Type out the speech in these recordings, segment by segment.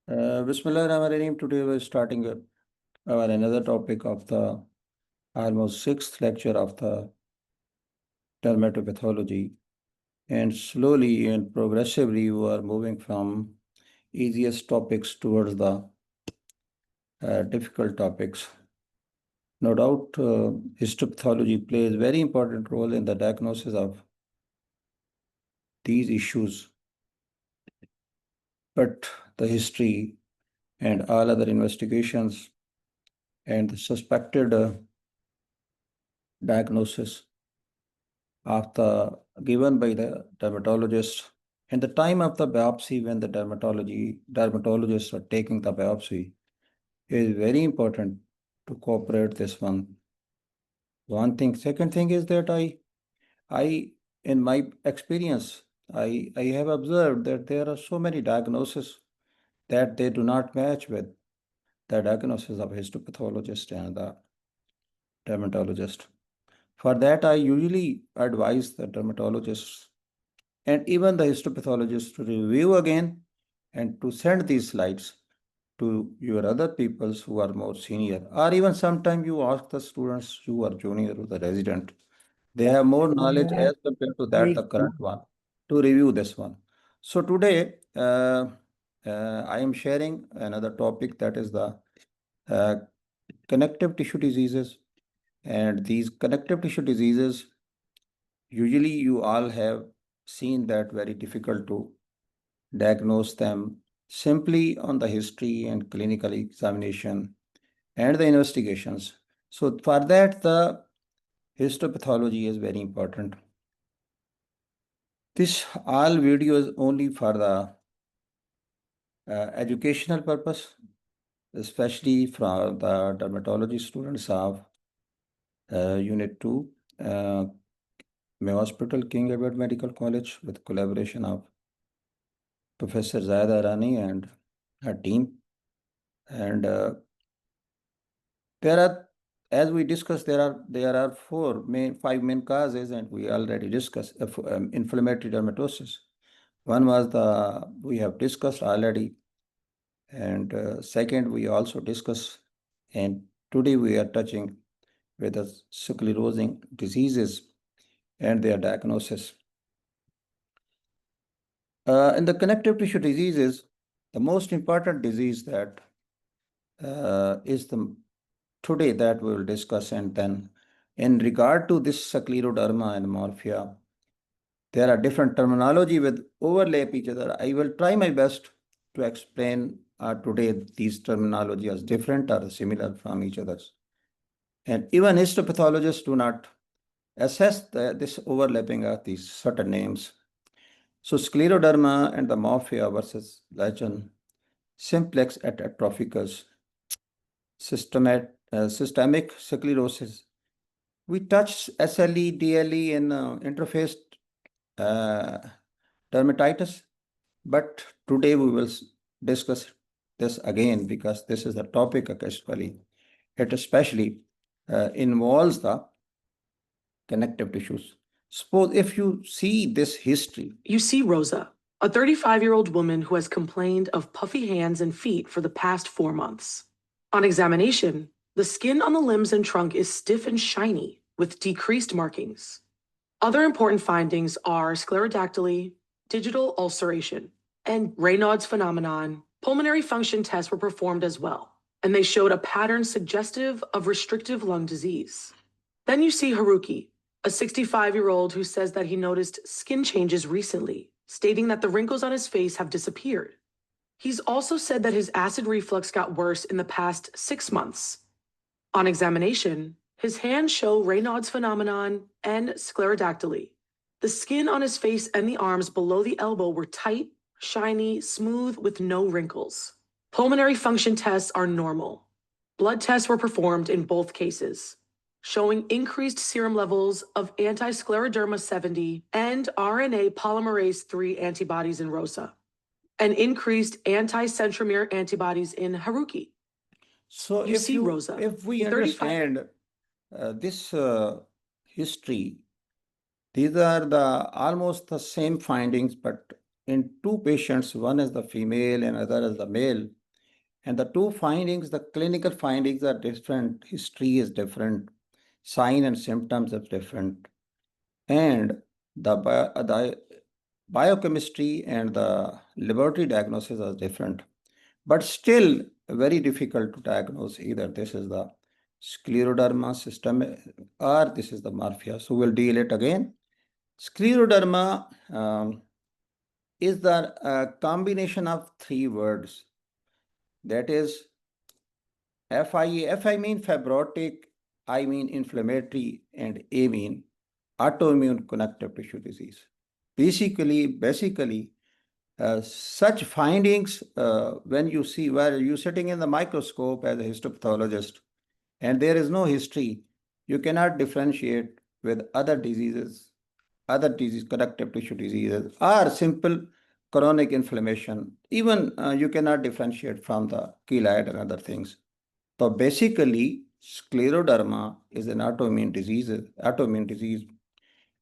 Bismillahirrahmanirrahim. Today we're starting our another topic of the almost sixth lecture of the dermatopathology. And slowly and progressively, we are moving from easiest topics towards the difficult topics. No doubt, histopathology plays a very important role in the diagnosis of these issues. But the history and all other investigations and the suspected diagnosis of the given by the dermatologist and the time of the biopsy when the dermatologists are taking the biopsy is very important to cooperate this one. One thing. Second thing is that I in my experience, I have observed that there are so many diagnoses that they do not match with the diagnosis of histopathologist and the dermatologist. For that, I usually advise the dermatologists and even the histopathologists to review again and to send these slides to your other peoples who are more senior, or even sometimes you ask the students who are junior or the resident. They have more knowledge as compared to that the current one to review this one. So today I am sharing another topic, that is the connective tissue diseases. And these connective tissue diseases, usually you all have seen that very difficult to diagnose them simply on the history and clinical examination and the investigations. So for that, the histopathology is very important. This all video is only for the educational purpose, especially for the dermatology students of Unit 2, May Hospital, King Edward Medical College, with collaboration of Professor Zaida Rani and her team. And there are, as we discussed, there are five main causes, and we already discussed inflammatory dermatosis. One was we have discussed already, and second we also discussed, and today we are touching with the sclerosing diseases and their diagnosis. In the connective tissue diseases, the most important disease that is the today that we will discuss, and then in regard to this scleroderma and morphia, there are different terminology with overlap each other. I will try my best to explain today these terminology as different or similar from each others. And even histopathologists do not assess this overlapping of these certain names. So scleroderma and the morphia versus Lichen, simplex et atrophicus, systemic sclerosis. We touched SLE, DLE in interface dermatitis, but today we will discuss this again because this is the topic actually. It especially involves the connective tissues. Suppose if you see this history. You see Rosa, a 35-year-old woman who has complained of puffy hands and feet for the past 4 months. On examination, the skin on the limbs and trunk is stiff and shiny with decreased markings. Other important findings are sclerodactyly, digital ulceration, and Raynaud's phenomenon. Pulmonary function tests were performed as well, and they showed a pattern suggestive of restrictive lung disease. Then you see Haruki, a 65-year-old who says that he noticed skin changes recently, stating that the wrinkles on his face have disappeared. He's also said that his acid reflux got worse in the past 6 months. On examination, his hands show Raynaud's phenomenon and sclerodactyly. The skin on his face and the arms below the elbow were tight, shiny, smooth, with no wrinkles. Pulmonary function tests are normal. Blood tests were performed in both cases, showing increased serum levels of anti-Scleroderma 70 and RNA polymerase III antibodies in Rosa, and increased anti-centromere antibodies in Haruki. So if we understand this history, these are almost the same findings, but in two patients, one is the female and other is the male. And the two findings, the clinical findings are different, history is different, sign and symptoms are different, and the biochemistry and the laboratory diagnosis are different, but still very difficult to diagnose either. This is the scleroderma system or this is the morphia. So we'll deal it again. Scleroderma is the combination of three words. That is FIA. FI mean fibrotic, I mean inflammatory, and A mean autoimmune connective tissue disease. Basically, such findings, when you see where you're sitting in the microscope as a histopathologist, and there is no history, you cannot differentiate with other diseases, connective tissue diseases, or simple chronic inflammation. Even you cannot differentiate from the keloid and other things. So basically, scleroderma is an autoimmune disease.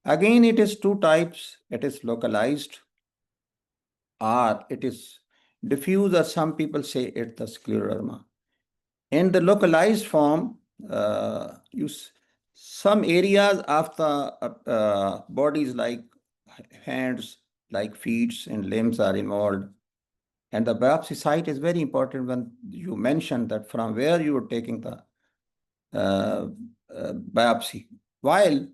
Again, it is two types. It is localized or it is diffuse, or some people say it's the scleroderma. In the localized form, some areas of the bodies like hands, like feet and limbs are involved. And the biopsy site is very important when you mentioned that from where you are taking the biopsy. While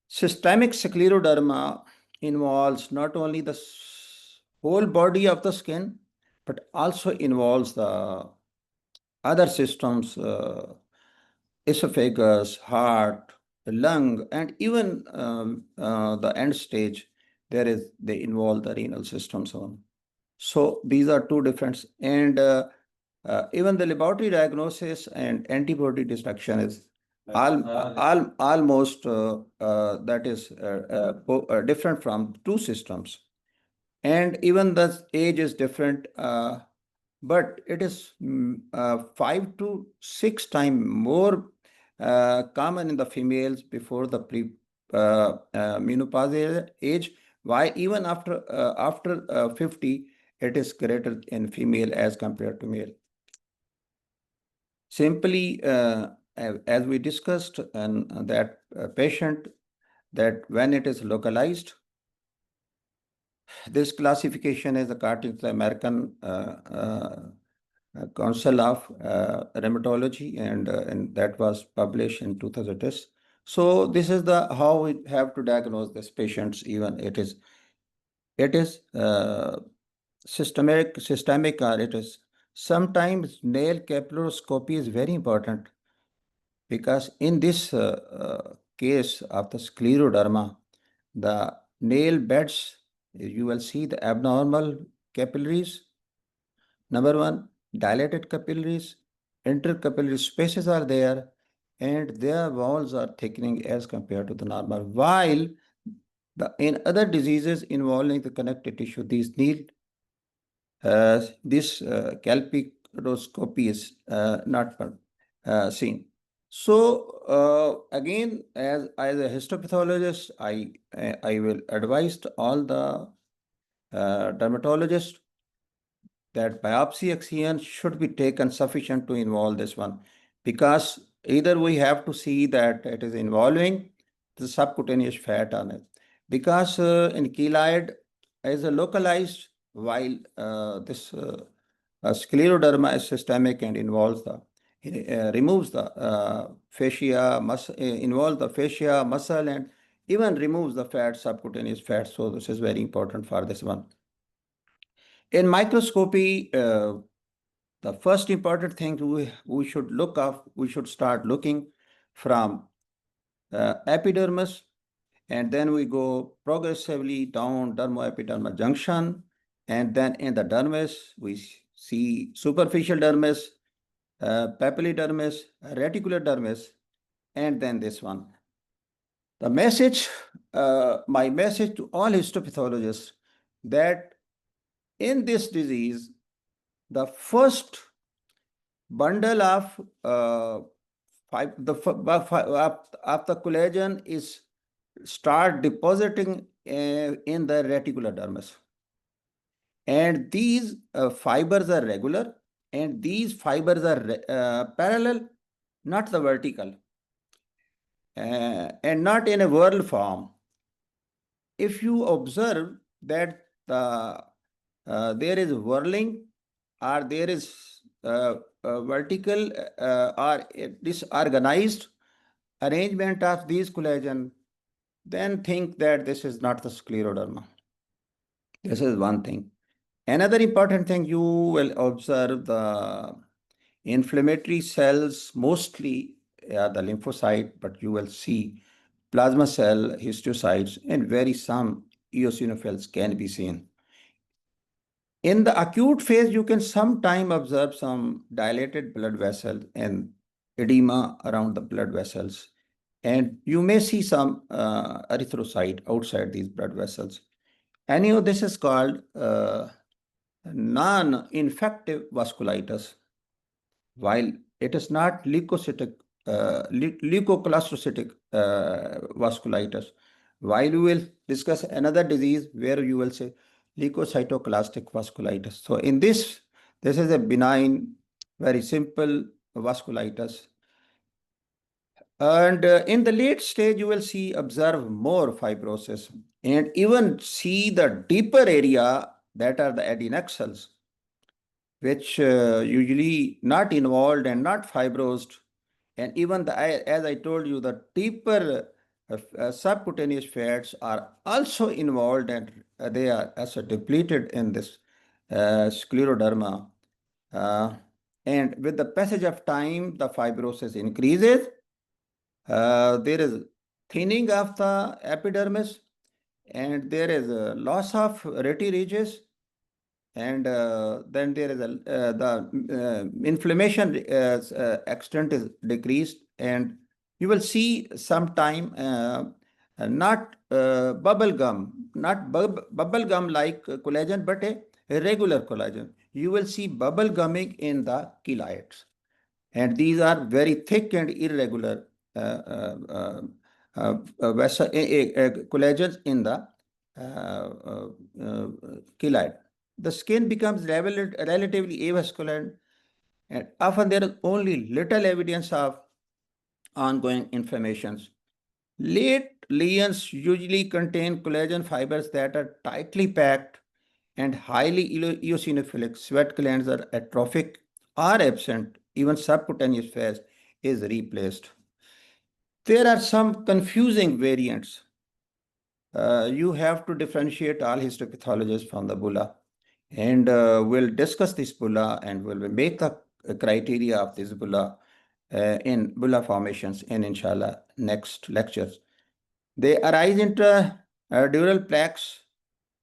systemic scleroderma involves not only the whole body of the skin, but also involves the other systems, esophagus, heart, the lung, and even the end stage, they involve the renal system. So these are two different, and even the laboratory diagnosis and antibody detection is almost that is different from two systems, and even the age is different. But it is 5 to 6 times more common in the females before the menopause age. Why even after 50, it is greater in female as compared to male. Simply, as we discussed, and that patient, that when it is localized, this classification is according to the American Council of Rheumatology, and that was published in 2010. So this is the how we have to diagnose this patients. Even it is systemic, or it is sometimes nail capillaroscopy is very important, because in this case of the scleroderma, the nail beds, you will see the abnormal capillaries. Number one, dilated capillaries, intercapillary spaces are there, and their walls are thickening as compared to the normal. While in other diseases involving the connective tissue, these need this calciferoscopy is not seen. So again, as a histopathologist, I will advise to all the dermatologists that biopsy excision should be taken sufficient to involve this one, because either we have to see that it is involving the subcutaneous fat on it, because in keloid is a localized, while this scleroderma is systemic and involves the removes the fascia muscle, involves the fascia muscle, and even removes the fat, subcutaneous fat. So this is very important for this one. In microscopy, the first important thing we should start looking from epidermis, and then we go progressively down dermoepidermal junction, and then in the dermis we see superficial dermis, papillodermis, reticular dermis, and then this one. The message, my message to all histopathologists, that in this disease, the first bundle of the collagen is start depositing in the reticular dermis, and these fibers are regular, and these fibers are parallel, not the vertical, and not in a whorl form. If you observe that there is whirling or there is vertical or disorganized arrangement of these collagen, then think that this is not the scleroderma. This is one thing. Another important thing, you will observe the inflammatory cells, mostly the lymphocyte, but you will see plasma cell, histiocytes, and very some eosinophils can be seen. In the acute phase, you can sometime observe some dilated blood vessels and edema around the blood vessels. And you may see some erythrocyte outside these blood vessels. Anyhow, this is called non-infective vasculitis, while it is not leukocytic vasculitis. While we will discuss another disease where you will say leukocytoclastic vasculitis. So in this is a benign, very simple vasculitis. And in the late stage, you will observe more fibrosis and even see the deeper area that are the adnexals, which usually not involved and not fibrosed. And even as I told you, the deeper subcutaneous fats are also involved, and they are also depleted in this scleroderma. And with the passage of time, the fibrosis increases. There is thinning of the epidermis, and there is a loss of reti ridges, and then there is the inflammation extent is decreased, and you will see sometime not bubble gum, not bubble gum like collagen, but a regular collagen. You will see bubble gumming in the cheilites, and these are very thick and irregular collagens in the cheilite. The skin becomes relatively avascular, and often there is only little evidence of ongoing inflammations. Late lesions usually contain collagen fibers that are tightly packed and highly eosinophilic. Sweat glands are atrophic or absent. Even subcutaneous fat is replaced. There are some confusing variants. You have to differentiate all histopathologists from the bulla. And we'll discuss this bulla and we'll make the criteria of this bulla in bulla formations in inshallah next lectures. They arise into dural plaques,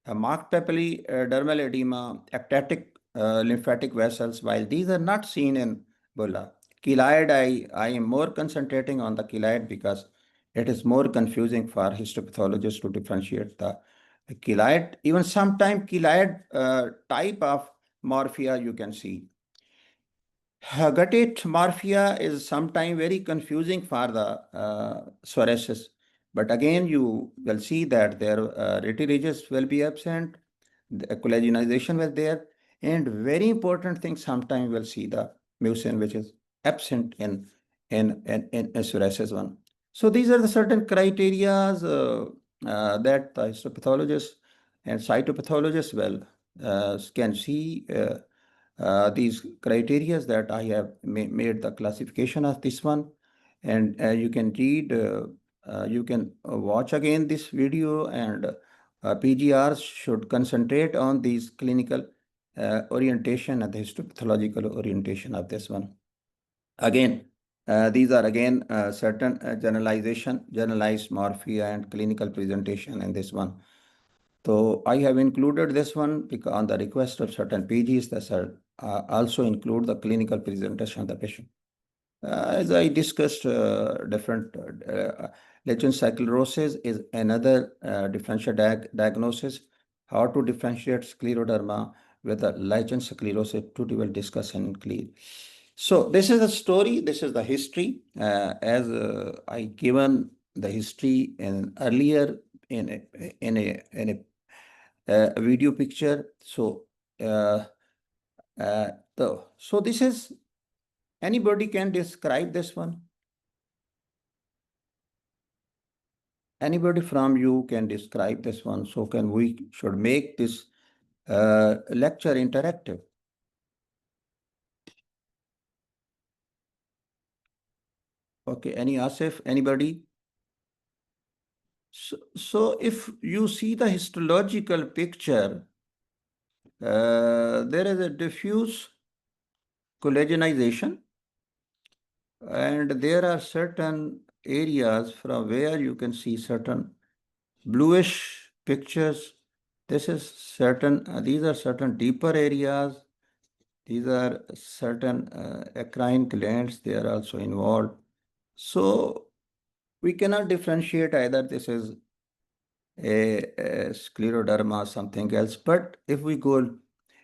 marked papillary dermal edema, ectatic lymphatic vessels, while these are not seen in bulla. Cheilite, I am more concentrating on the cheilite because it is more confusing for histopathologists to differentiate the cheilite. Even sometimes cheilite type of morphia you can see. Guttate morphia is sometimes very confusing for the psoriasis. But again, you will see that their reti ridges will be absent, the collagenization was there, and very important thing, sometimes we'll see the mucin, which is absent in psoriasis one. So these are the certain criteria that the histopathologists and cytopathologists can see these criteria that I have made the classification of this one. And you can read, you can watch again this video, and PGRs should concentrate on these clinical orientation and the histopathological orientation of this one. Again, these are again certain generalized morphia and clinical presentation in this one. So I have included this one because on the request of certain PGs that also include the clinical presentation of the patient. As I discussed, different Lichen sclerosis is another differential diagnosis. How to differentiate scleroderma with the Lichen sclerosis, today we'll discuss in clear. So this is the story, this is the history. As I given the history in earlier in a video picture. So So this is, anybody can describe this one? Anybody from you can describe this one? So we should make this lecture interactive. Okay, any Asif, anybody? So if you see the histological picture, there is a diffuse collagenization, and there are certain areas from where you can see certain bluish pictures. This is certain, these are certain deeper areas. These are certain eccrine glands, they are also involved. So we cannot differentiate either this is a scleroderma or something else. But if we go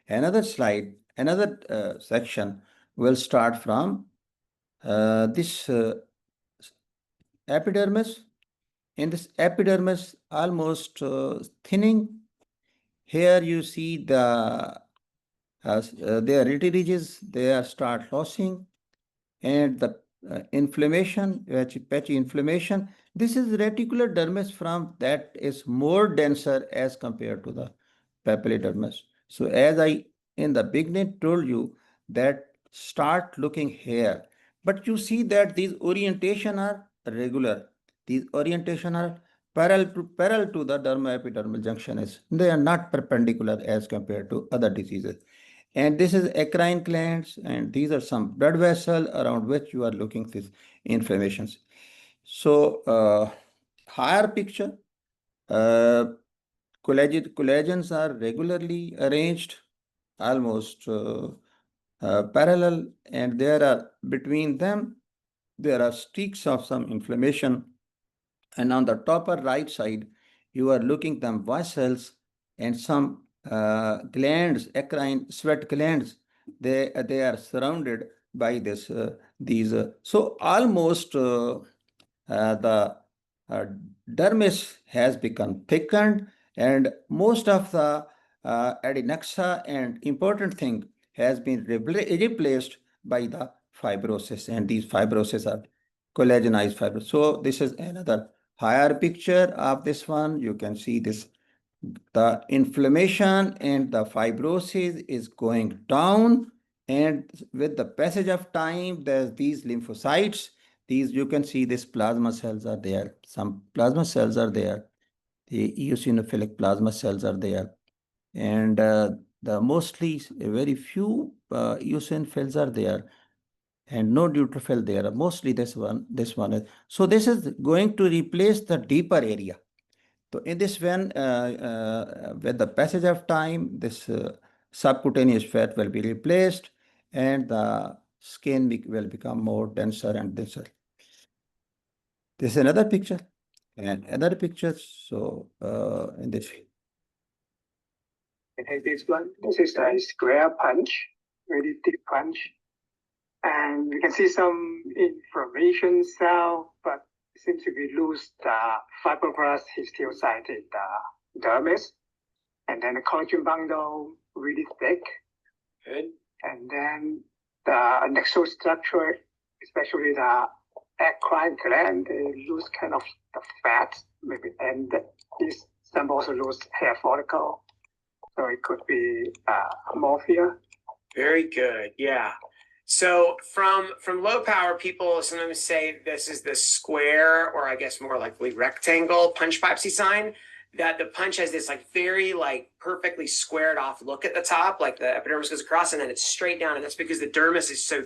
another slide, another section, will start from this epidermis. In this epidermis, almost thinning. Here you see their ridges, they are start losing, and the inflammation, patchy inflammation. This is reticular dermis from that is more denser as compared to the papillodermis. So as I in the beginning told you that start looking here, but you see that these orientation are regular. These orientation are parallel to the dermo-epidermal junction is. They are not perpendicular as compared to other diseases. And this is eccrine glands, and these are some blood vessel around which you are looking these inflammations. So higher picture, collagens are regularly arranged, almost parallel, and there are between them there are streaks of some inflammation. And on the upper right side, you are looking them vessels and some glands, eccrine sweat glands. They are surrounded by these. So almost the uh, dermis has become thickened, and most of the adnexa and important thing has been replaced by the fibrosis, and these fibrosis are collagenized fibrosis. So this is another higher picture of this one. You can see this, the inflammation and the fibrosis is going down, and with the passage of time, there's these lymphocytes. These, you can see, this plasma cells are there. Some plasma cells are there. The eosinophilic plasma cells are there, and the mostly very few eosinophils are there, and no neutrophil there. Mostly this one is. So this is going to replace the deeper area. So in this, with the passage of time, this subcutaneous fat will be replaced, and the skin will become more denser and denser. This is another picture, and another picture. So in this. Okay, this one, this is a square punch, really deep punch. And you can see some inflammation cell, but it seems to be loose the fibroblast histiocyte in the dermis. And then the collagen bundle really thick. Good. And then the nexal structure, especially the eccrine gland, they lose kind of the fat, maybe, and this some also lose hair follicle. So it could be morphia. Very good. Yeah. So from low power, people sometimes say this is the square, or I guess more likely rectangle punch biopsy sign, that the punch has this like very like perfectly squared off look at the top, like the epidermis goes across and then it's straight down. And that's because the dermis is so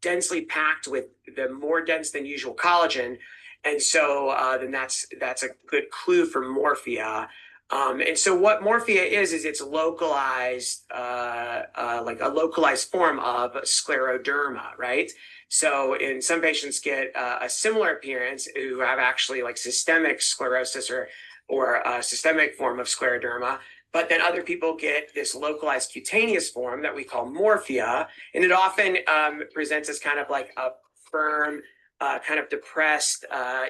densely packed with the more dense than usual collagen. And so then that's a good clue for morphia. And so what morphia is it's localized, like a localized form of scleroderma, right? So in some patients get a similar appearance who have actually like systemic sclerosis or a systemic form of scleroderma. But then other people get this localized cutaneous form that we call morphia. And it often presents as kind of like a firm, kind of depressed,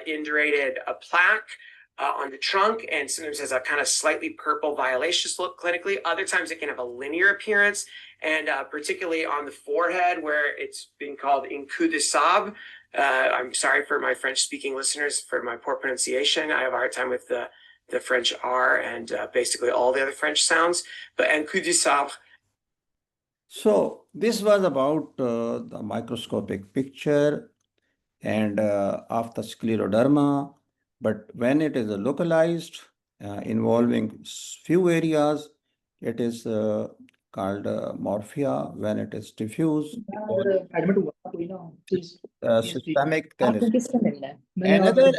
indurated plaque on the trunk, and sometimes has a kind of slightly purple violaceous look clinically. Other times it can have a linear appearance and particularly on the forehead where it's been called un coup de sabre. I'm sorry for my French-speaking listeners for my poor pronunciation. I have a hard time with the French R and basically all the other French sounds, but un coup de sabre. So this was about the microscopic picture and of the scleroderma, but when it is localized, involving few areas, it is called morphia. When it is diffuse, systemic, then is another.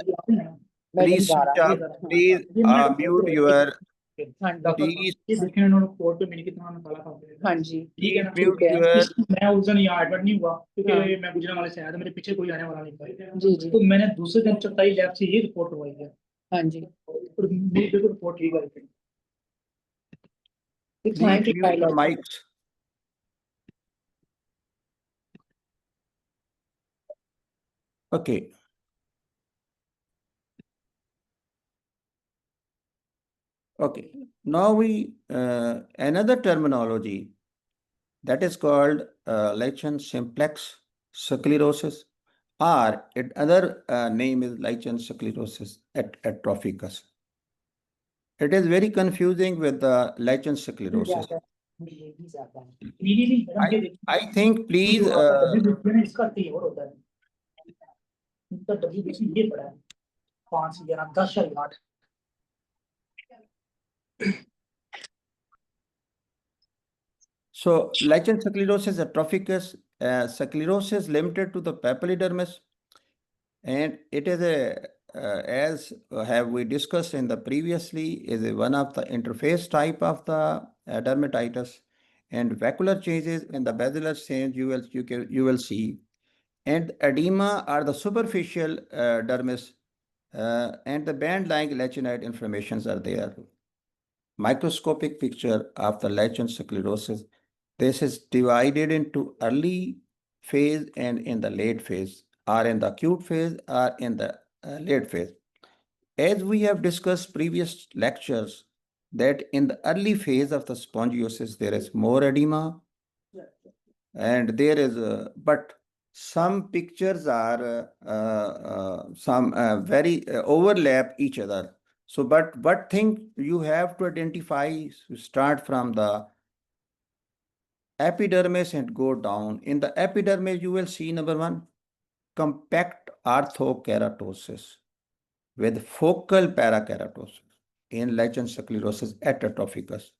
Please switch off. Please mute your. Please, हाँ जी please ठीक mute है your. मैं उस दिन यहाँ admit नहीं हुआ क्योंकि हाँ। मैं गुजरात वाले से आया था, मेरे पीछे कोई आने वाला नहीं था। जी जी तो मैंने दूसरे दिन चौथाई लैब से ये रिपोर्ट करवाई है हाँ जी और मेरी बिल्कुल रिपोर्ट ठीक है। दिखाएं Please कि mute the mics. Okay. Okay. Now we another terminology that is called lichen simplex sclerosis, or another name is lichen sclerosis atrophicus. It is very confusing with the lichen sclerosis. I think please इसका T और होता है, इसका WBC ये पड़ा है 5 11 10 या 8। So lichen sclerosis atrophicus, sclerosis limited to the papillodermis, and it is a as have we discussed in the previously, is a one of the interface type of the dermatitis, and vacuolar changes in the basilar change you will see, and edema are the superficial dermis, and the band-like lichenite inflammations are there. Microscopic picture of the lichen sclerosis. This is divided into early phase and in the late phase, or in the acute phase or in the late phase. As we have discussed previous lectures, that in the early phase of the spongiosis, there is more edema, and there is, but some pictures are some very overlap each other. So, but what thing you have to identify, start from the epidermis and go down. In the epidermis, you will see number one, compact orthokeratosis with focal parakeratosis in lichen sclerosis atrophicus.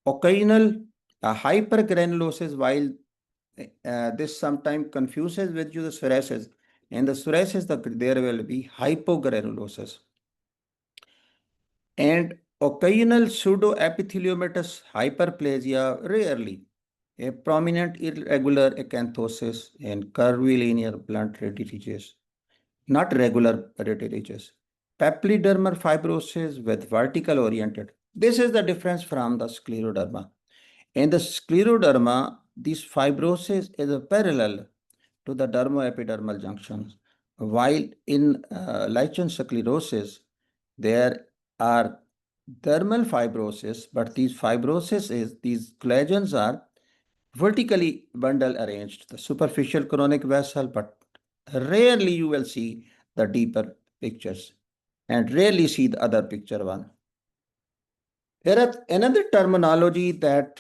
Occasional hypergranulosis, while this sometimes confuses with you the psoriasis. In the psoriasis, there will be hypogranulosis. And occasional pseudoepitheliomatous hyperplasia, rarely. A prominent irregular acanthosis and curvilinear blunt reticulus, not regular reticulus. Papillodermal fibrosis with vertical oriented. This is the difference from the scleroderma. In the scleroderma, this fibrosis is a parallel to the dermoepidermal junctions, while in lichen sclerosis, there are dermal fibrosis, but these collagens are vertically bundle arranged, the superficial chronic vessel, but rarely you will see the deeper pictures and rarely see the other picture one. There are another terminology that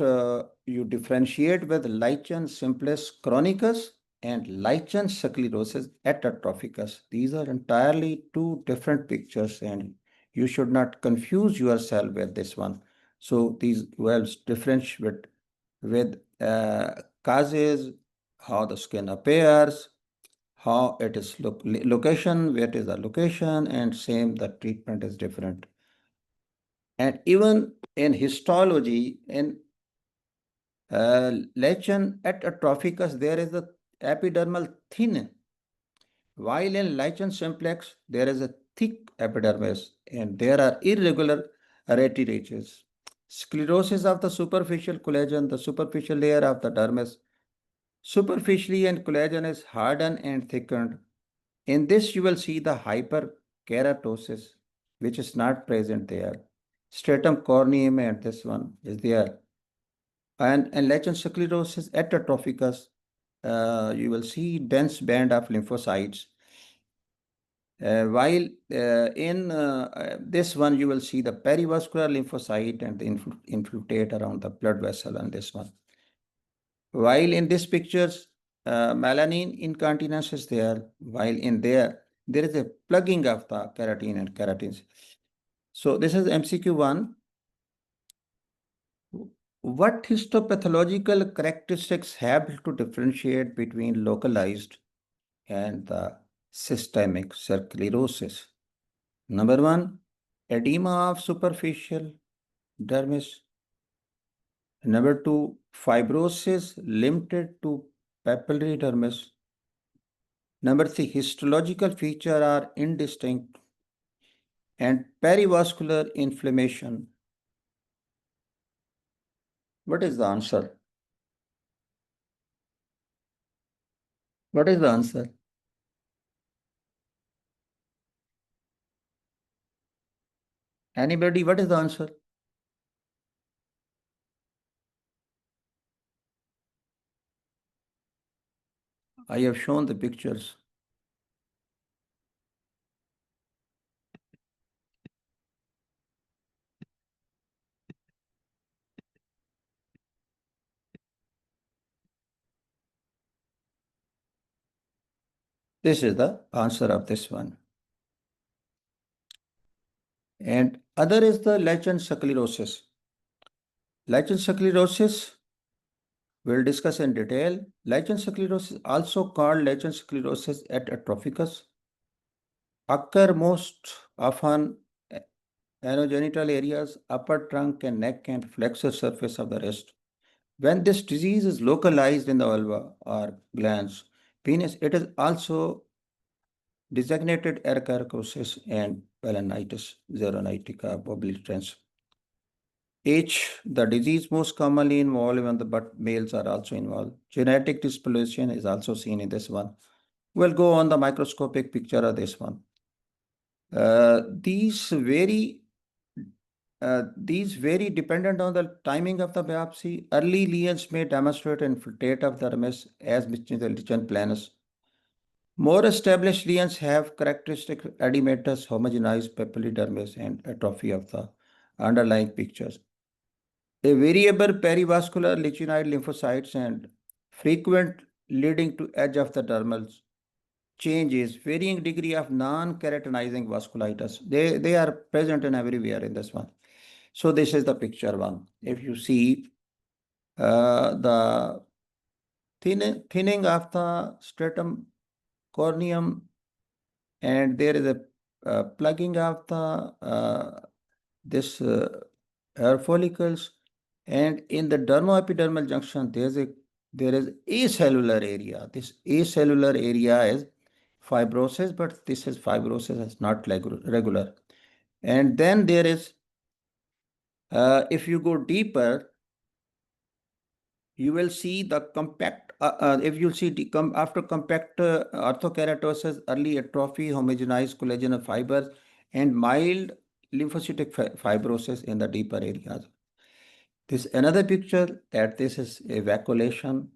you differentiate with lichen simplex chronicus and lichen sclerosis atrophicus. These are entirely two different pictures, and you should not confuse yourself with this one. So these well differentiate with causes, how the skin appears, how it is location, where it is the location, and same the treatment is different. And even in histology, in lichen atrophicus, there is a epidermal thin, while in lichen simplex, there is a thick epidermis, and there are irregular reticulus. Sclerosis of the superficial collagen, the superficial layer of the dermis, superficially, and collagen is hardened and thickened. In this, you will see the hyperkeratosis, which is not present there. Stratum corneum, and this one is there. And lichen sclerosis atrophicaus, you will see dense band of lymphocytes. While in this one, you will see the perivascular lymphocyte and the infiltrate around the blood vessel on this one. While in these pictures, melanin incontinence is there, while in there is a plugging of the keratin and keratins. So this is MCQ1. What histopathological characteristics have to differentiate between localized and the systemic sclerosis? Number one, edema of superficial dermis. Number two, fibrosis limited to papillary dermis. Number three, histological features are indistinct. And perivascular inflammation. What is the answer? What is the answer? Anybody, what is the answer? I have shown the pictures. This is the answer of this one. And other is the lichen sclerosis. Lichen sclerosis we'll discuss in detail. Lichen sclerosis, also called lichen sclerosis atrophicus, occur most often anogenital areas, upper trunk and neck and flexor surface of the wrist. When this disease is localized in the vulva or glands, penis, it is also designated erythrosis and balanitis xeronitica obliterans. H, the disease most commonly involved when the but males are also involved. Genetic disposition is also seen in this one. We'll go on the microscopic picture of this one. These vary dependent on the timing of the biopsy. Early lesions may demonstrate infiltrate of the dermis as between the lichen planus. More established lesions have characteristic edematous homogenized papillary dermis and atrophy of the underlying pictures. A variable perivascular lichenoid lymphocytes and frequent leading to edge of the dermal changes, varying degree of non-keratinizing vasculitis. They are present in everywhere in this one. So this is the picture one. If you see the thinning of the stratum corneum, and there is a plugging of the this hair follicles, and in the dermoepidermal junction there is acellular area. This acellular area is fibrosis, but this is fibrosis is not regular. And then there is if you go deeper, you will see the compact, if you see after compact orthokeratosis, early atrophy, homogenized collagen fibers, and mild lymphocytic fibrosis in the deeper areas. This another picture that this is evacuation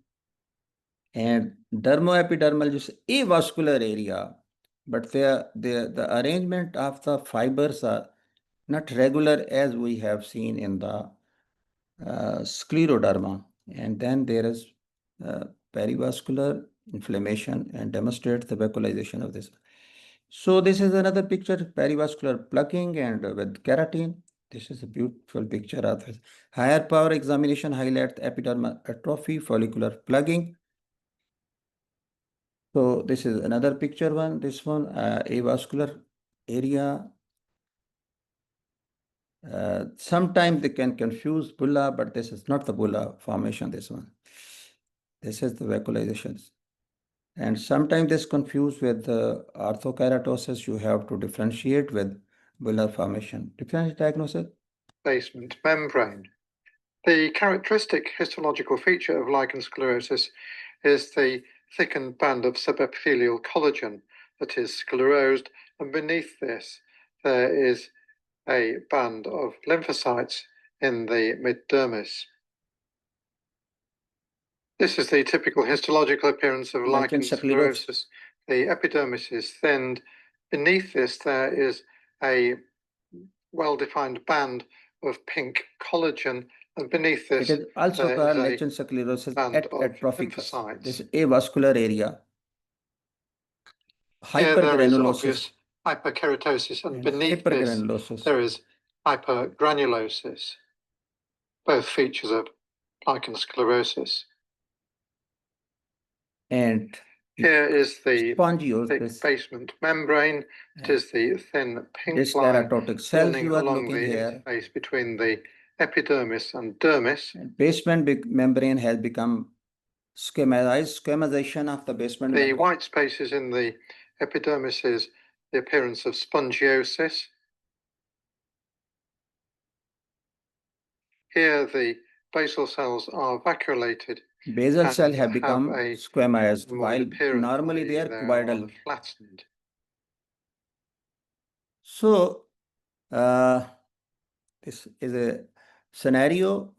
and dermoepidermal is avascular area, but the arrangement of the fibers are not regular as we have seen in the scleroderma. And then there is perivascular inflammation and demonstrates the vacuolization of this. So this is another picture, perivascular plugging and with keratin. This is a beautiful picture of this. Higher power examination highlights epidermal atrophy, follicular plugging. So this is another picture one, this one, avascular area. Sometimes they can confuse bulla, but this is not the bulla formation, this one. This is the vacuolizations. And sometimes this confused with the orthokeratosis. You have to differentiate with bullar formation. Differential diagnosis? Basement membrane. The characteristic histological feature of lichen sclerosis is the thickened band of subepithelial collagen that is sclerosed, and beneath this there is a band of lymphocytes in the mid dermis. This is the typical histological appearance of Lichen lichen sclerosis. sclerosis. The epidermis is thinned. Beneath this, there is a well-defined band of pink collagen, and beneath It this, is also there called is a lichen sclerosis band at of atropicus. lymphocytes. This is avascular area. Here there is Hypergranulosis. obvious hyperkeratosis, and And beneath this, hypergranulosis. there is hypergranulosis, both features of lichen sclerosis. And Here is the thick spongiosis. basement membrane. It is the thin pink This line keratotic cells running you are along looking the here. interface between the epidermis and dermis. And basement membrane has become schemization of the basement The membrane. white spaces in the epidermis is the appearance of spongiosis. Here the basal cells are vacuolated. Basal and cells have become a squamized, more while appearance, normally they are cuboidal. rather flattened. So, this is a scenario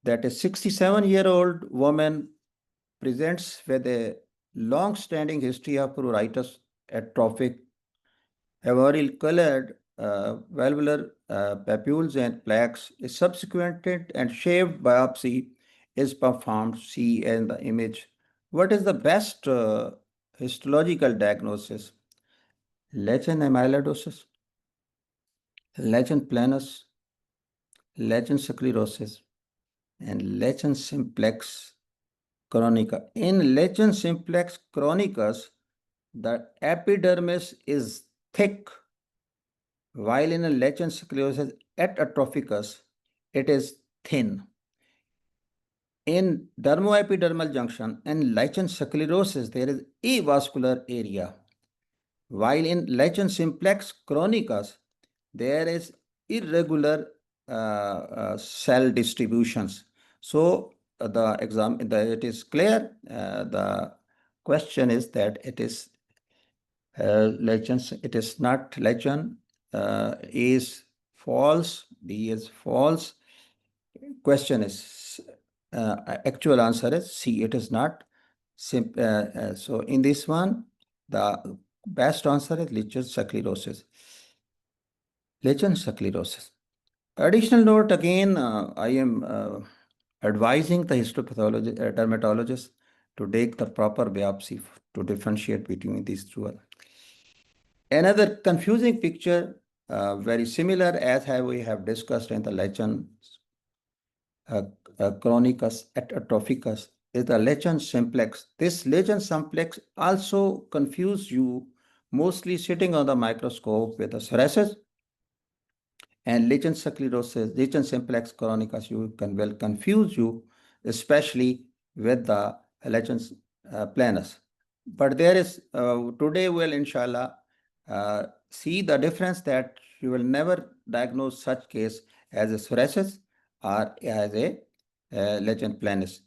that a 67-year-old woman presents with a long-standing history of pruritus, atrophic, arboreal-colored valvular papules and plaques. A subsequent and shaved biopsy is performed. See in the image. What is the best histological diagnosis? Lichen amyloidosis, lichen planus, lichen sclerosis, and lichen simplex chronica. In lichen simplex chronicus, the epidermis is thick, while in a lichen sclerosis at atrophicus, it is thin. In dermoepidermal junction and lichen sclerosis, there is avascular area, while in lichen simplex chronicus, there is irregular cell distributions. So it is clear. The question is that it is lichen. It is not lichen. A is false. B is false. Question is actual answer is C. It is not. So in this one, the best answer is lichen sclerosis. Lichen sclerosis. Additional note again, I am advising the histopathologist, dermatologist to take the proper biopsy to differentiate between these two. Another confusing picture, very similar as we have discussed in the lichen chronicus et atrophicus, is the lichen simplex. This lichen simplex also confuse you, mostly sitting on the microscope with the psoriasis and lichen sclerosis, lichen simplex chronicus. You can well confuse you, especially with the lichen planus. But there is today we'll inshallah see the difference that you will never diagnose such case as a psoriasis or as a lichen planus.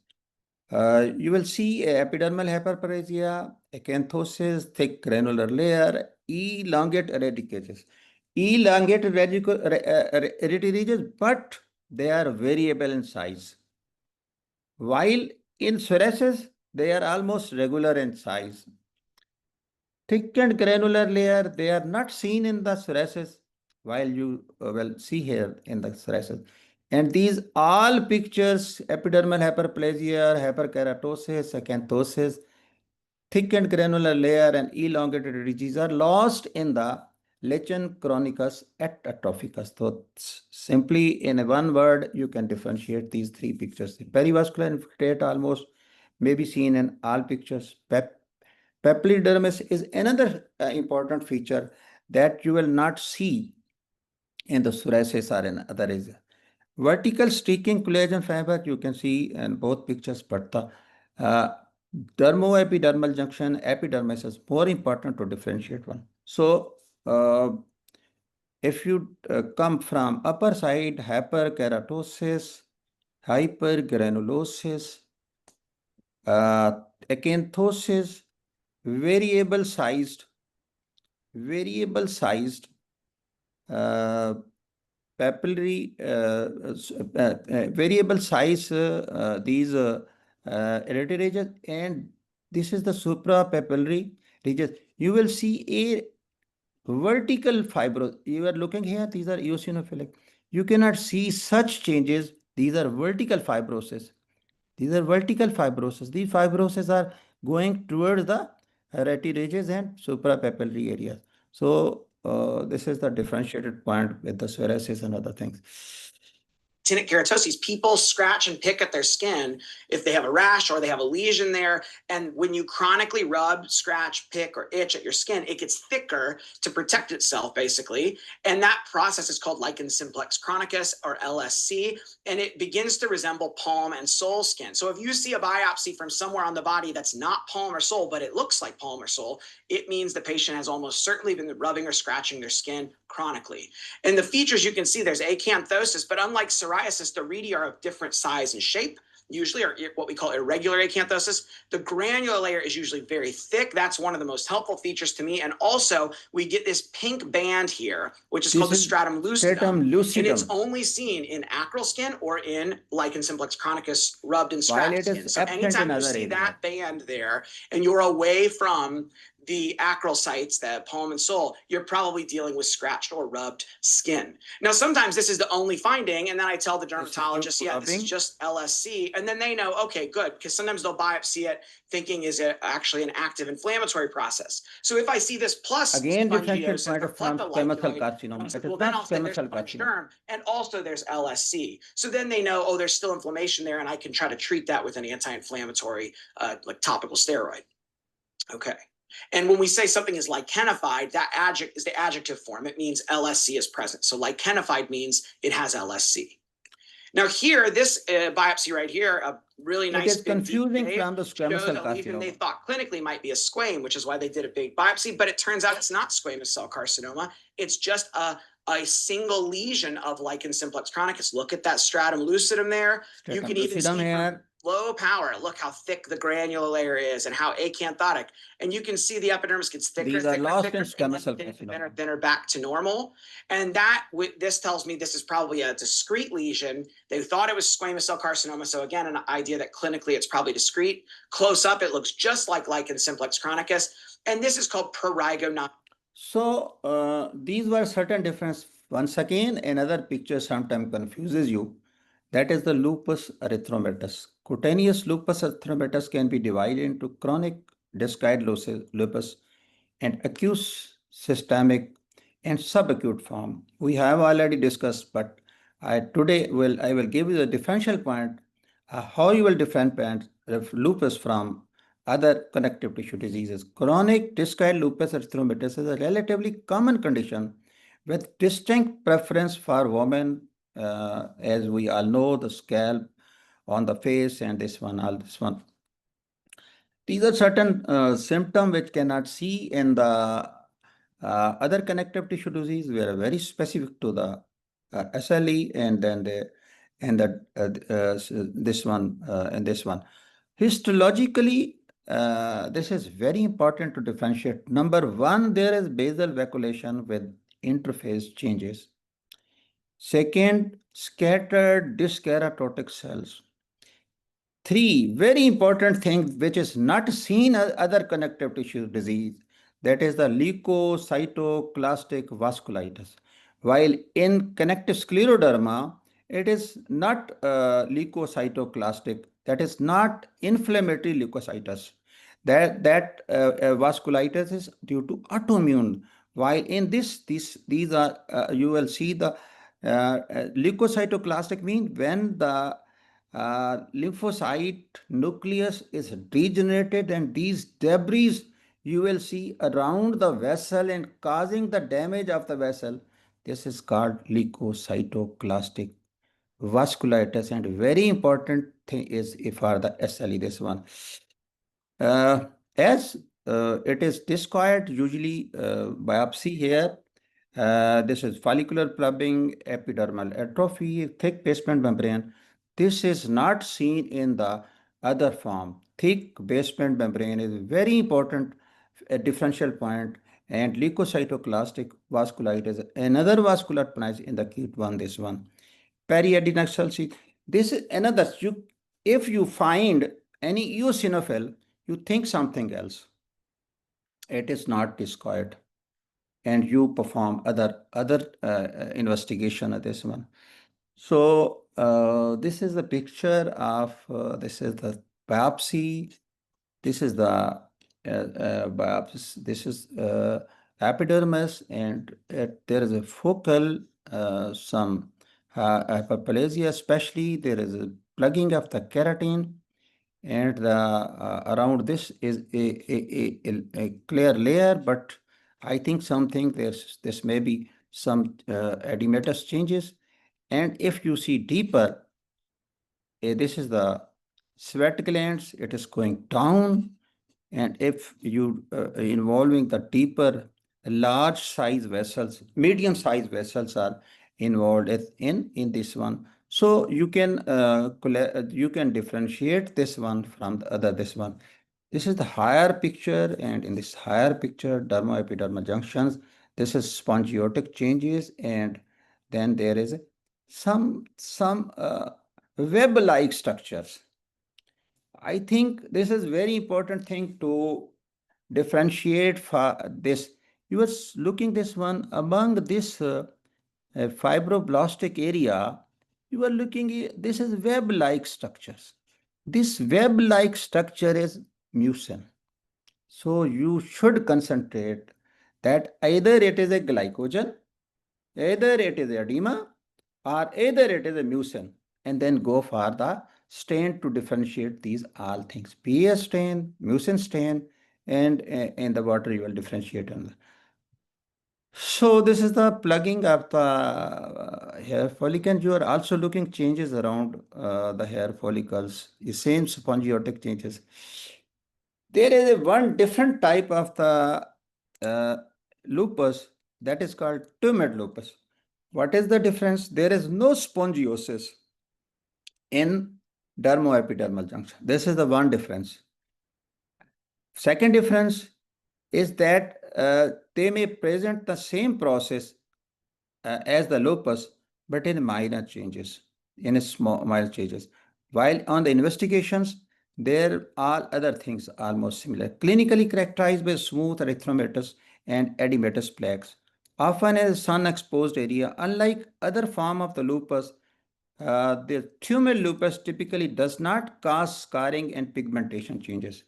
You will see epidermal hyperplasia, acanthosis, thick granular layer, elongate radicules. Elongated radicules, but they are variable in size. While in psoriasis, they are almost regular in size. Thick and granular layer, they are not seen in the psoriasis, while you will see here in the psoriasis. And these all pictures, epidermal hyperplasia, hyperkeratosis, acanthosis, thick and granular layer and elongated ridges are lost in the lichen chronicus et atrophicus. So simply in one word, you can differentiate these three pictures. The perivascular infiltrate almost may be seen in all pictures. Papillodermis is another important feature that you will not see in the psoriasis or in other areas. Vertical streaking collagen fiber you can see in both pictures, but the dermoepidermal junction, epidermis is more important to differentiate one. So if you come from upper side, hyperkeratosis, hypergranulosis, acanthosis, variable sized papillary variable size these hereditary regions, and this is the suprapapillary region. You will see a vertical fibro. You are looking here, these are eosinophilic. You cannot see such changes. These are vertical fibrosis. These are vertical fibrosis. These fibroses are going towards the retirages and suprapapillary areas. So this is the differentiated point with the psoriasis and other things. Actinic keratosis, people scratch and pick at their skin if they have a rash or they have a lesion there. And when you chronically rub, scratch, pick, or itch at your skin, it gets thicker to protect itself, basically. And that process is called lichen simplex chronicus, or LSC, and it begins to resemble palm and sole skin. So if you see a biopsy from somewhere on the body that's not palm or sole, but it looks like palm or sole, it means the patient has almost certainly been rubbing or scratching their skin chronically. And the features you can see, there's acanthosis, but unlike psoriasis, the redi are of different size and shape, usually, or what we call irregular acanthosis. The granular layer is usually very thick. That's one of the most helpful features to me. And also, we get this pink band here, which is called the stratum lucidum. And it's only seen in acral skin or in lichen simplex chronicus rubbed and scratched skin. So anytime you see that band there and you're away from the acral sites, the palm and sole, you're probably dealing with scratched or rubbed skin. Now, sometimes this is the only finding, and then I tell the dermatologist, yeah, this is just LSC, and then they know, okay, good, because sometimes they'll biopsy it thinking is it actually an active inflammatory process. So if I see this plus again, differential spongiosis point or of from plethora-like squamous joint, carcinoma. It is well, then not I'll say there's squamous carcinoma. derm, and also there's LSC. So then they know, oh, there's still inflammation there, and I can try to treat that with an anti-inflammatory, like topical steroid. Okay. And when we say something is lichenified, that adjective is the adjective form. It means LSC is present. So lichenified means it has LSC. Now here, this biopsy right here, a really nice. It is confusing from the squamous cell carcinoma. They thought clinically might be a squame, which is why they did a big biopsy, but it turns out it's not squamous cell carcinoma. It's just a single lesion of lichen simplex chronicus. Look at that stratum lucidum there. You can even see here. Low power, look how thick the granular layer is and how acanthotic. And you can see the epidermis gets thicker, These are lost in squamous cell carcinoma, thinner back to normal. And that, this tells me this is probably a discrete lesion. They thought it was squamous cell carcinoma. So again, an idea that clinically it's probably discrete. Close up, it looks just like lichen simplex chronicus. And this is called prurigo. So these were certain difference. Once again, another picture sometimes confuses you. That is the lupus erythematosus. Cutaneous lupus erythematosus can be divided into chronic discoid lupus and acute systemic and subacute form. We have already discussed, but today I will give you the differential point, how you will differentiate lupus from other connective tissue diseases. Chronic discoid lupus erythematosus is a relatively common condition with distinct preference for women. As we all know, the scalp on the face and this one, all this one. These are certain symptoms which cannot see in the other connective tissue disease. We are very specific to the SLE and then this one and this one. Histologically, this is very important to differentiate. Number one, there is basal vacuolation with interface changes. Second, scattered dyskeratotic cells. Three, very important thing which is not seen in other connective tissue disease, that is the leukocytoclastic vasculitis. While in connective scleroderma, it is not leukocytoclastic, that is not inflammatory leukocytes. That vasculitis is due to autoimmune. While in these are you will see the leukocytoclastic mean when the lymphocyte nucleus is degenerated and these debris you will see around the vessel and causing the damage of the vessel. This is called leukocytoclastic vasculitis, and very important thing is for the SLE, this one. As it is discoid, usually biopsy here. This is follicular plumbing, epidermal atrophy, thick basement membrane. This is not seen in the other form. Thick basement membrane is very important differential point. And leukocytoclastic vasculitis, another vascular pathology in the acute one, this one. Periadinaxal sheath. This is another, if you find any eosinophil, you think something else. It is not discoid. And you perform other investigation of this one. So this is the picture of, this is the biopsy. This is the biopsy. This is epidermis, and there is a focal some hyperplasia, especially there is a plugging of the keratin, and the around this is a clear layer, but I think something this may be some edematous changes. And if you see deeper, this is the sweat glands, it is going down. And if you involving the deeper, large size vessels, medium size vessels are involved in this one. So you can differentiate this one from the other, this one. This is the higher picture, and in this higher picture, dermoepidermal junctions, this is spongiotic changes, and then there is some web-like structures. I think this is very important thing to differentiate for this. You are looking this one among this fibroblastic area. You are looking, this is web-like structures. This web-like structure is mucin. So you should concentrate that either it is a glycogen, either it is edema, or either it is a mucin, and then go for the stain to differentiate these all things. PS stain, mucin stain, and in the water you will differentiate on. So this is the plugging of the hair follicle, and you are also looking changes around the hair follicles, the same spongiotic changes. There is a one different type of the lupus that is called tumid lupus. What is the difference? There is no spongiosis in dermoepidermal junction. This is the one difference. Second difference is that they may present the same process as the lupus, but in minor changes, in small mild changes. While on the investigations, there are other things almost similar. Clinically characterized by smooth erythematous and edematous plaques, often in a sun-exposed area. Unlike other form of the lupus, the tumor lupus typically does not cause scarring and pigmentation changes.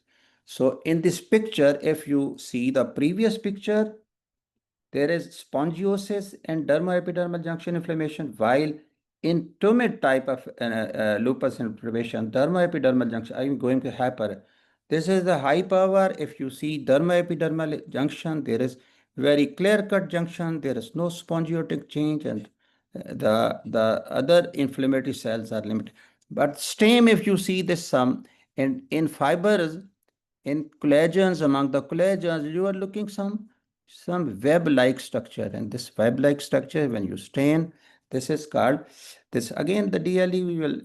So in this picture, if you see the previous picture, there is spongiosis and dermoepidermal junction inflammation, while in tumid type of lupus inflammation, dermoepidermal junction, I'm going to hyper. This is the high power. If you see dermoepidermal junction, there is very clear-cut junction. There is no spongiotic change, and the other inflammatory cells are limited. But stem, if you see this some in fibers, in collagens, among the collagens, you are looking some web-like structure, and this web-like structure, when you stain, this is called this. Again, the DLE, we will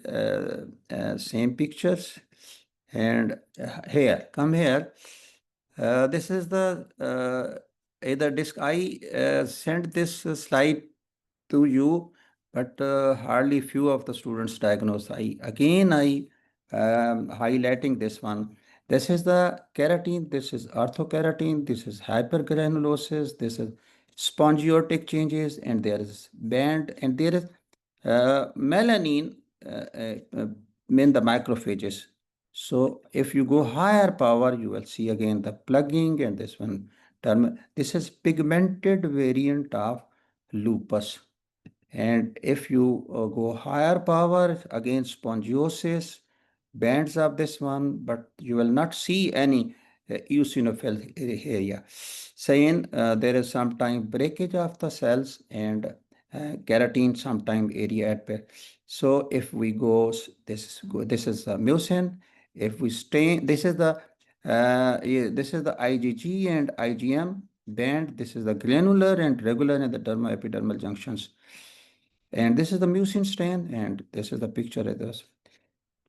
same pictures, and here, come here. This is the either disc. I sent this slide to you, but hardly few of the students diagnose. I highlighting this one. This is the keratin, this is orthokeratin, this is hypergranulosis, this is spongiotic changes, and there is band, and there is melanin in the macrophages. So if you go higher power, you will see again the plugging, and this one term. This is pigmented variant of lupus. And if you go higher power, again spongiosis, bands of this one, but you will not see any eosinophil area. Saying there is sometime breakage of the cells, and keratin sometime area at best. So if we go, this is mucin. If we stain, this is the IgG and IgM band. This is the granular and regular in the dermoepidermal junctions. And this is the mucin stain, and this is the picture of this.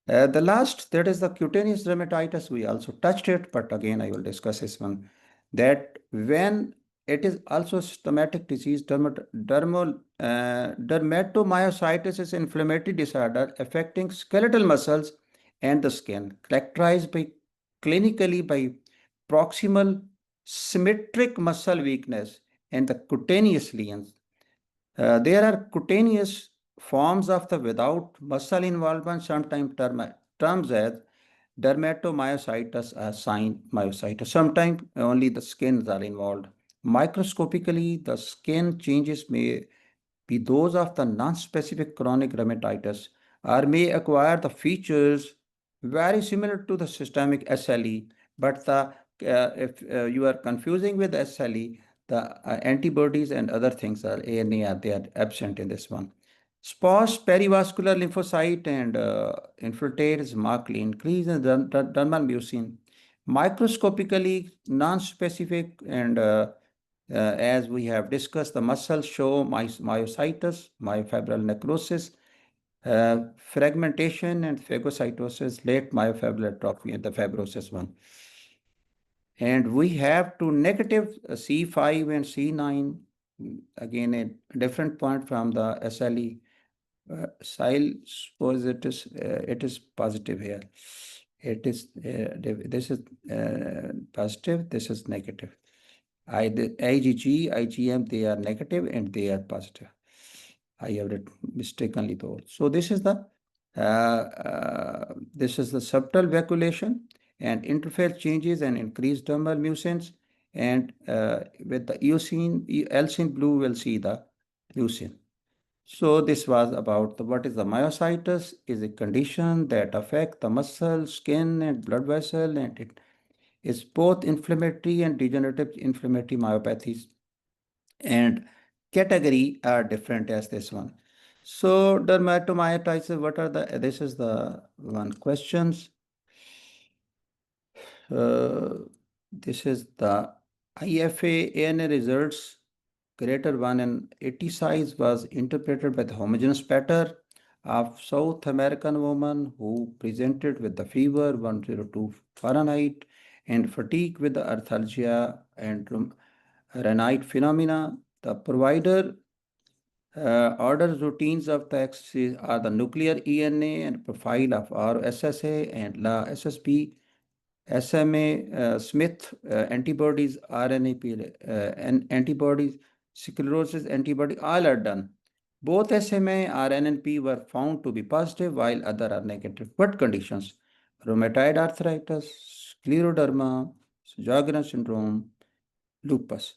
The last, that is the cutaneous dermatitis. We also touched it, but again, I will discuss this one. That when it is also a systematic disease. Dermatomycitis is inflammatory disorder affecting skeletal muscles and the skin, characterized by clinically by proximal symmetric muscle weakness and the cutaneous lesions. There are cutaneous forms of the without muscle involvement, sometimes terms as dermatomyositis or sign myositis. Sometimes only the skins are involved. Microscopically, the skin changes may be those of the non-specific chronic rheumatitis or may acquire the features very similar to the systemic SLE, but if you are confusing with SLE, the antibodies and other things are ANA, they are absent in this one. Sparse perivascular lymphocyte and infiltrates markedly increase in dermal mucin. Microscopically, non-specific and as we have discussed, the muscles show myositis, myofibrillar necrosis, fragmentation and phagocytosis, late myofibrillar atrophy, and the fibrosis one. And we have to negative C5 and C9, again a different point from the SLE. Suppose it is positive here. It is this is positive. This is negative. IgG, IgM, they are negative and they are positive. I have written mistakenly though. So this is the subtle vacuolation and interface changes and increased dermal mucins. And with the Elsine blue, we'll see the mucin. So this was about what is the myositis is a condition that affects the muscle, skin, and blood vessel, and it is both inflammatory and degenerative inflammatory myopathies. And category are different as this one. So dermatomyositis, what are this is the one questions. This is the IFA ANA results. Greater 1 in 80 size was interpreted by the homogeneous pattern of South American woman who presented with the fever 102 Fahrenheit and fatigue with the arthalgia and Raynaud phenomena. The provider orders routines of the exercise are the nuclear ENA and profile of RSSA and La SSB. SMA, Smith antibodies, RNA and antibodies, sclerosis antibody, all are done. Both SMA or NNP were found to be positive while other are negative. What conditions? Rheumatoid arthritis, scleroderma, Sjogren's syndrome, lupus.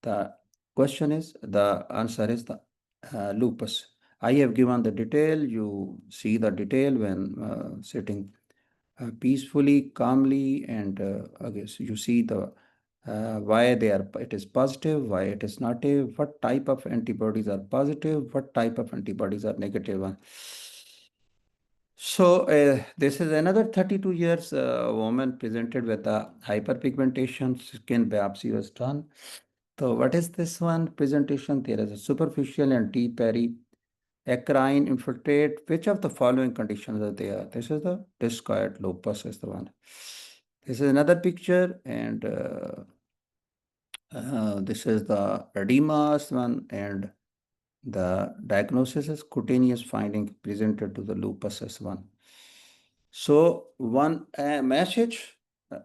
The question is, the answer is the lupus. I have given the detail. You see the detail when sitting peacefully, calmly, and I guess you see the why it is positive, why it is negative, what type of antibodies are positive, what type of antibodies are negative one. So this is another 32 years woman presented with a hyperpigmentation, skin biopsy was done. So what is this one presentation? There is a superficial and deep acrine infiltrate. Which of the following conditions are there? This is the discoid lupus is the one. This is another picture, and this is the edemas one, and the diagnosis is cutaneous finding presented to the lupus as one. So one message,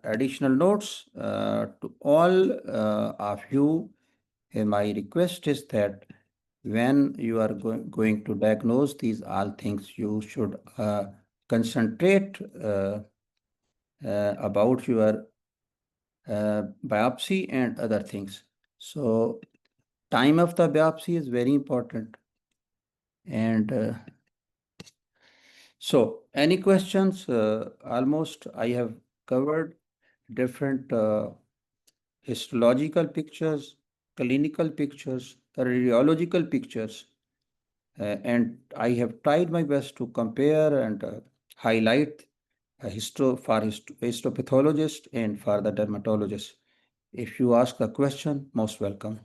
additional notes to all of you. My request is that when you are going to diagnose these all things, you should concentrate about your biopsy and other things. So time of the biopsy is very important. And so any questions? Almost I have covered different histological pictures, clinical pictures, radiological pictures. And I have tried my best to compare and highlight for histopathologist and for the dermatologist. If you ask a question, most welcome.